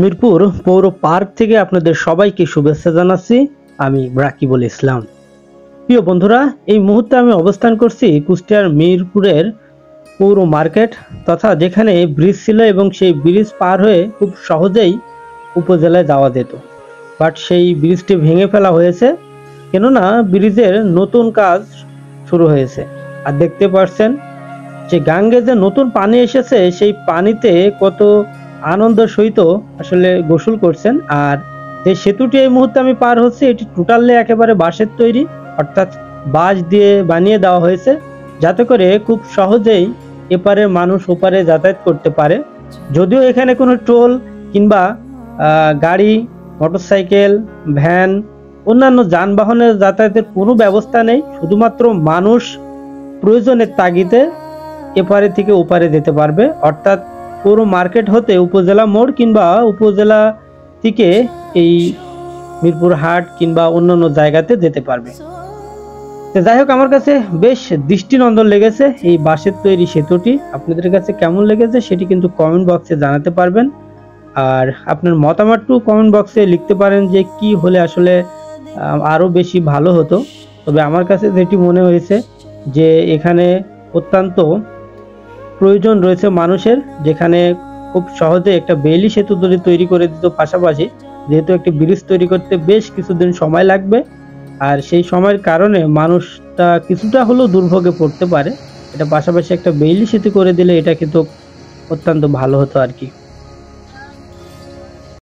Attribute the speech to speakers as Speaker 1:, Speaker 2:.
Speaker 1: মিরপুর পৌর পার্ক থেকে আপনাদের সবাইকে শুভেচ্ছা জানাচ্ছি। আমি রাকিবুল ইসলাম। প্রিয় বন্ধুরা, এই মুহূর্তে আমি অবস্থান করছি কুষ্টিয়ার মিরপুরের পৌর মার্কেট, তথা যেখানে ব্রিজ ছিল এবং সেই ব্রিজ পার হয়ে খুব সহজেই উপজেলায় যাওয়া যেত। বাট সেই ব্রিজটি ভেঙে ফেলা হয়েছে, কেননা ব্রিজের নতুন কাজ শুরু হয়েছে। আর দেখতে পাচ্ছেন যে গাঙ্গে যে নতুন পানি এসেছে, সেই পানিতে কত আনন্দ সহিত আসলে গোসল করছেন। আর যে সেতুটি এই মুহূর্তে আমি পার হচ্ছি, এটি টোটালি একেবারে বাঁশের তৈরি, অর্থাৎ বাঁশ দিয়ে বানিয়ে দেওয়া হয়েছে, যাতে করে খুব সহজেই এপারে মানুষ ওপারে যাতায়াত করতে পারে। যদিও এখানে কোনো টোল কিংবা গাড়ি, মোটরসাইকেল, ভ্যান, অন্যান্য যানবাহনের যাতায়াতের কোনো ব্যবস্থা নেই। শুধুমাত্র মানুষ প্রয়োজনের তাগিদে এপারে থেকে ওপারে যেতে পারবে, অর্থাৎ পুরো মার্কেট হতে উপজেলা মোড় কিংবা উপজেলা থেকে এই মিরপুর হাট কিংবা অন্যান্য জায়গাতে যেতে পারবে। তো যাই হোক, আমার কাছে বেশ দৃষ্টিনন্দন লেগেছে এই বাঁশের তৈরি সেতুটি। আপনাদের কাছে কেমন লেগেছে সেটি কিন্তু কমেন্ট বক্সে জানাতে পারবেন। আর আপনার মতামতটু কমেন্ট বক্সে লিখতে পারেন যে কি হলে আসলে আরো বেশি ভালো হতো। তবে আমার কাছে যেটি মনে হয়েছে যে এখানে অত্যন্ত প্রয়োজন রয়েছে মানুষের, যেখানে খুব সহজে একটা বেইলি সেতু তৈরি করে দিত। পাশাপাশি যেহেতু একটি ব্রিজ তৈরি করতে বেশ কিছুদিন সময় লাগবে, আর সেই সময়ের কারণে মানুষটা কিছুটা হলেও দুর্ভোগে পড়তে পারে, এটা পাশাপাশি একটা বেইলি সেতু করে দিলে এটা কিন্তু অত্যন্ত ভালো হতো আর কি।